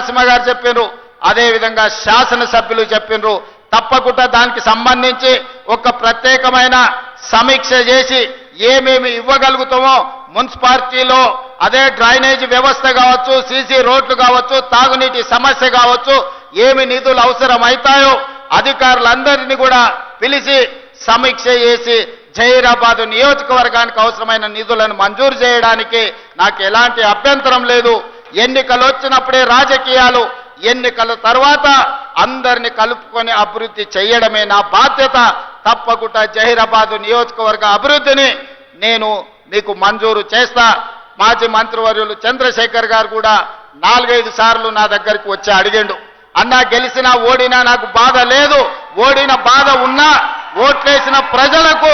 నరసింహ గారు చెప్పినారు, అదే విధంగా శాసనసభ్యులు చెప్పినారు. తప్పకుండా దానికి సంబంధించి ఒక ప్రత్యేకమైన సమీక్ష చేసి ఏమేమి ఇవ్వగలుగుతామో మున్సిపాలిటీలో అదే డ్రైనేజ్ వ్యవస్థ కావచ్చు, సీసీ రోడ్లు కావచ్చు, తాగునీటి సమస్య కావచ్చు, ఏమి నిధులు అవసరం అవుతాయో అధికారులందరినీ కూడా పిలిచి సమీక్ష చేసి జహీరాబాద్ నియోజకవర్గానికి అవసరమైన నిధులను మంజూరు చేయడానికి నాకు ఎలాంటి అభ్యంతరం లేదు. ఎన్నికలు వచ్చినప్పుడే రాజకీయాలు, ఎన్నికల తర్వాత అందరిని కలుపుకొని అభివృద్ధి చేయడమే నా బాధ్యత. తప్పకుండా జహీరాబాద్ నియోజకవర్గ అభివృద్ధిని నేను మీకు మంజూరు చేస్తా. మాజీ మంత్రివర్యులు చంద్రశేఖర్ గారు కూడా 4-5 సార్లు నా దగ్గరికి వచ్చి అడిగిండు, అన్నా గెలిచినా ఓడినా నాకు బాధ లేదు, ఓడిన బాధ ఉన్నా ఓట్లేసిన ప్రజలకు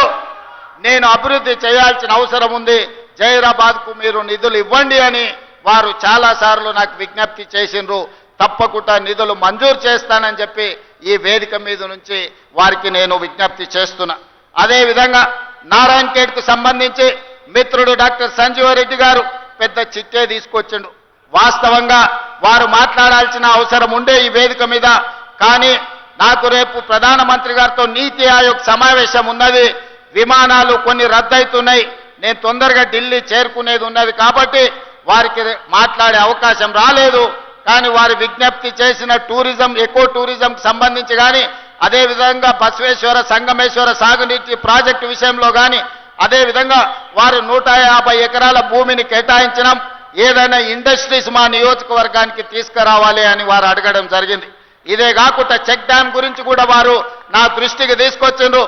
నేను అభివృద్ధి చేయాల్సిన అవసరం ఉంది, జహీరాబాద్కు మీరు నిధులు ఇవ్వండి అని వారు చాలా సార్లు నాకు విజ్ఞప్తి చేసిండ్రు. తప్పకుండా నిధులు మంజూరు చేస్తానని చెప్పి ఈ వేదిక మీద నుంచి వారికి నేను విజ్ఞప్తి చేస్తున్నా. అదేవిధంగా నారాయణ ఖేడ్కు సంబంధించి మిత్రుడు డాక్టర్ సంజీవరెడ్డి గారు పెద్ద చిట్టే తీసుకొచ్చిండు. వాస్తవంగా వారు మాట్లాడాల్సిన అవసరం ఉండే ఈ వేదిక మీద, కానీ నాకు రేపు ప్రధానమంత్రి గారితో నీతి ఆయోగ్ సమావేశం ఉన్నది, విమానాలు కొన్ని రద్దవుతున్నాయి, నేను తొందరగా ఢిల్లీ చేరుకునేది ఉన్నది కాబట్టి వారికి మాట్లాడే అవకాశం రాలేదు. కానీ వారి విజ్ఞప్తి చేసిన టూరిజం, ఎకో టూరిజంకి సంబంధించి కానీ, అదేవిధంగా బసవేశ్వర సంగమేశ్వర సాగునీటి ప్రాజెక్టు విషయంలో కానీ, అదేవిధంగా వారు 150 ఎకరాల భూమిని కేటాయించడం, ఏదైనా ఇండస్ట్రీస్ మా నియోజకవర్గానికి తీసుకురావాలి అని వారు అడగడం జరిగింది. ఇదే కాకుండా చెక్ డ్యామ్ గురించి కూడా వారు నా దృష్టికి తీసుకొచ్చిండ్రు.